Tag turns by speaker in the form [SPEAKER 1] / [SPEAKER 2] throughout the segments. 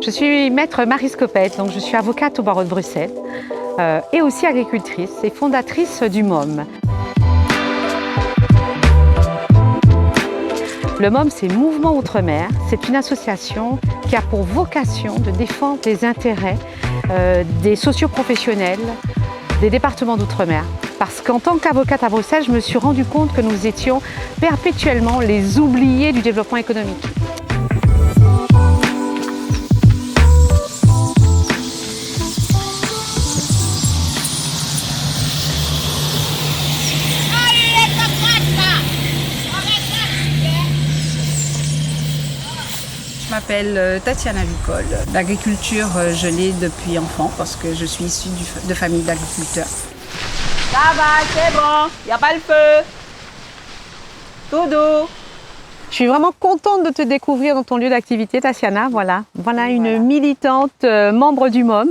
[SPEAKER 1] Je suis maître Marie Scopette, donc je suis avocate au barreau de Bruxelles et aussi agricultrice et fondatrice du MOM. Le MOM, c'est Mouvement Outre-mer. C'est une association qui a pour vocation de défendre les intérêts des socioprofessionnels des départements d'outre-mer. Parce qu'en tant qu'avocate à Bruxelles, je me suis rendu compte que nous étions perpétuellement les oubliés du développement économique.
[SPEAKER 2] Je m'appelle Tatiana Vicol. L'agriculture, je l'ai depuis enfant parce que je suis issue de famille d'agriculteurs.
[SPEAKER 3] Ça va, c'est bon, il n'y a pas le feu. Dodo.
[SPEAKER 1] Je suis vraiment contente de te découvrir dans ton lieu d'activité, Tatiana. Voilà une militante membre du MOM.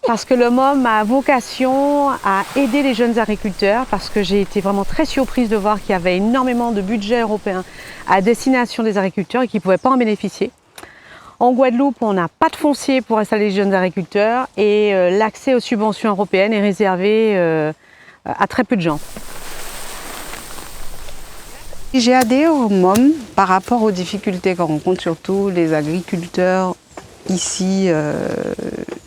[SPEAKER 1] Parce que le MOM a vocation à aider les jeunes agriculteurs. Parce que j'ai été vraiment très surprise de voir qu'il y avait énormément de budget européen à destination des agriculteurs et qu'ils ne pouvaient pas en bénéficier. En Guadeloupe, on n'a pas de foncier pour installer les jeunes agriculteurs et l'accès aux subventions européennes est réservé à très peu de gens.
[SPEAKER 2] J'ai adhéré au MOM par rapport aux difficultés qu'on rencontre surtout les agriculteurs ici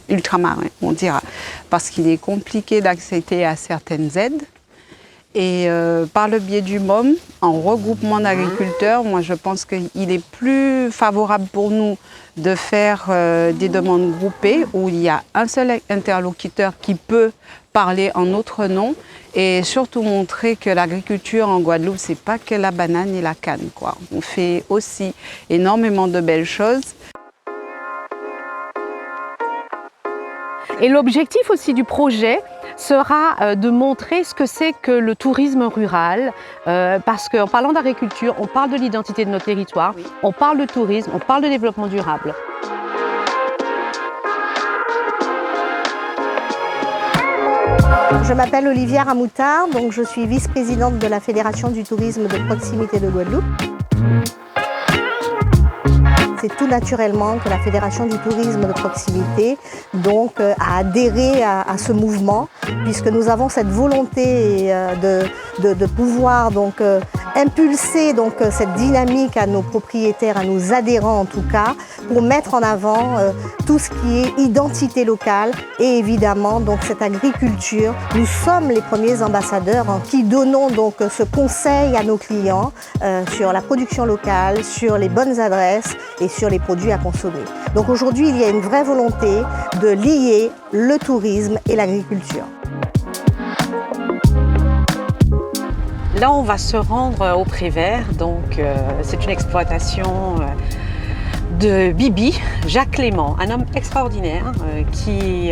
[SPEAKER 2] ultramarins, on dira. Parce qu'il est compliqué d'accéder à certaines aides. Et par le biais du MOM, en regroupement d'agriculteurs, moi je pense qu'il est plus favorable pour nous de faire des demandes groupées où il y a un seul interlocuteur qui peut parler en notre nom et surtout montrer que l'agriculture en Guadeloupe, c'est pas que la banane et la canne, quoi. On fait aussi énormément de belles choses.
[SPEAKER 1] Et l'objectif aussi du projet sera de montrer ce que c'est que le tourisme rural, parce qu'en parlant d'agriculture, on parle de l'identité de notre territoire, on parle de tourisme, on parle de développement durable.
[SPEAKER 4] Je m'appelle Olivière Amoutard, donc je suis vice-présidente de la Fédération du tourisme de proximité de Guadeloupe. C'est tout naturellement que la Fédération du tourisme de proximité a adhéré à ce mouvement, puisque nous avons cette volonté de pouvoir impulser cette dynamique à nos propriétaires, à nos adhérents en tout cas, pour mettre en avant tout ce qui est identité locale et évidemment cette agriculture. Nous sommes les premiers ambassadeurs qui donnons ce conseil à nos clients sur la production locale, sur les bonnes adresses et sur les produits à consommer. Donc aujourd'hui, il y a une vraie volonté de lier le tourisme et l'agriculture.
[SPEAKER 1] Là, on va se rendre au Prévert, c'est une exploitation de Bibi, Jacques Clément, un homme extraordinaire qui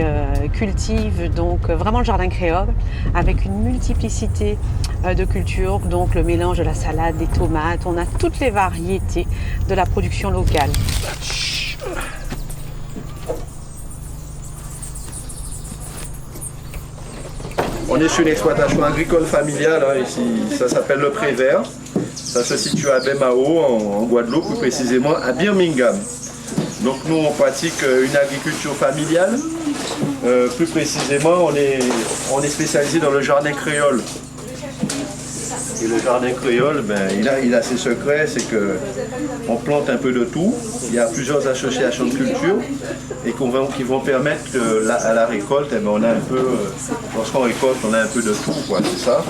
[SPEAKER 1] cultive vraiment le jardin créole avec une multiplicité de cultures, donc le mélange de la salade, des tomates, on a toutes les variétés de la production locale.
[SPEAKER 5] On est sur une exploitation agricole familiale, ici, ça s'appelle le Prévert. Ça se situe à Bemao, en Guadeloupe, plus précisément à Birmingham. Donc nous, on pratique une agriculture familiale. Plus précisément, on est spécialisé dans le jardin créole. Et le jardin créole, il a ses secrets, c'est qu'on plante un peu de tout. Il y a plusieurs associations de culture et qui vont permettre à la récolte, on a un peu, lorsqu'on récolte, on a un peu de tout, quoi, c'est ça.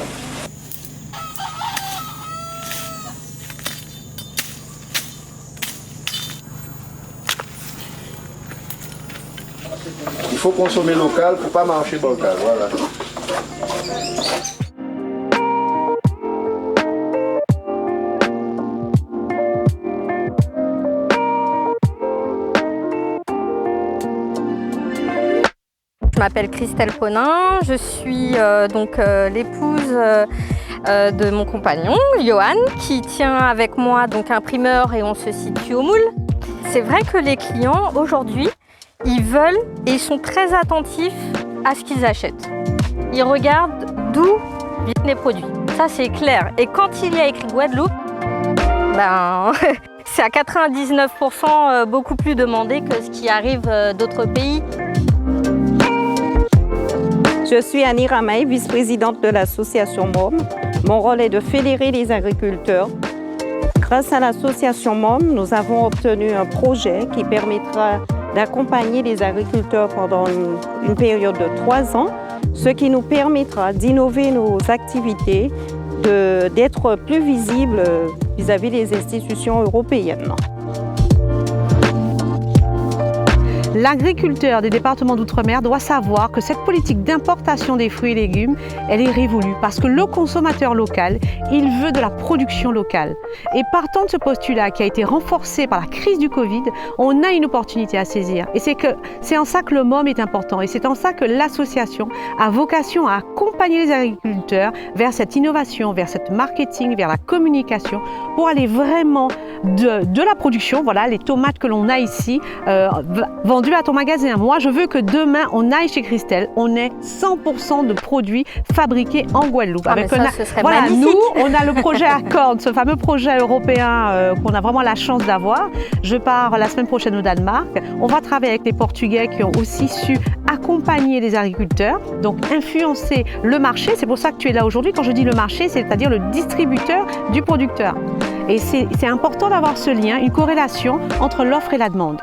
[SPEAKER 5] Il faut consommer local pour ne pas marcher local, voilà.
[SPEAKER 6] Je m'appelle Christelle Ponin, je suis l'épouse de mon compagnon, Johan, qui tient avec moi un primeur et on se situe au Moule. C'est vrai que les clients aujourd'hui, ils veulent et ils sont très attentifs à ce qu'ils achètent. Ils regardent d'où viennent les produits. Ça c'est clair. Et quand il y a écrit Guadeloupe, c'est à 99% beaucoup plus demandé que ce qui arrive d'autres pays.
[SPEAKER 7] Je suis Annie Ramaï, vice-présidente de l'association MOM. Mon rôle est de fédérer les agriculteurs. Grâce à l'association MOM, nous avons obtenu un projet qui permettra d'accompagner les agriculteurs pendant une période de 3 ans, ce qui nous permettra d'innover nos activités, d'être plus visibles vis-à-vis des institutions européennes.
[SPEAKER 1] L'agriculteur des départements d'outre-mer doit savoir que cette politique d'importation des fruits et légumes, elle est révolue parce que le consommateur local, il veut de la production locale. Et partant de ce postulat qui a été renforcé par la crise du Covid, on a une opportunité à saisir. Et c'est en ça que le MOM est important et c'est en ça que l'association a vocation à accompagner les agriculteurs vers cette innovation, vers cette marketing, vers la communication pour aller vraiment de la production, voilà les tomates que l'on a ici, vendues à ton magasin. Moi, je veux que demain, on aille chez Christelle, on ait 100% de produits fabriqués en Guadeloupe.
[SPEAKER 6] Ah, mais ça, ce serait
[SPEAKER 1] voilà,
[SPEAKER 6] magnifique.
[SPEAKER 1] nous, on a le projet Accord, ce fameux projet européen qu'on a vraiment la chance d'avoir. Je pars la semaine prochaine au Danemark. On va travailler avec les Portugais qui ont aussi su accompagner les agriculteurs, donc influencer le marché. C'est pour ça que tu es là aujourd'hui. Quand je dis le marché, c'est-à-dire le distributeur du producteur. Et c'est important d'avoir ce lien, une corrélation entre l'offre et la demande.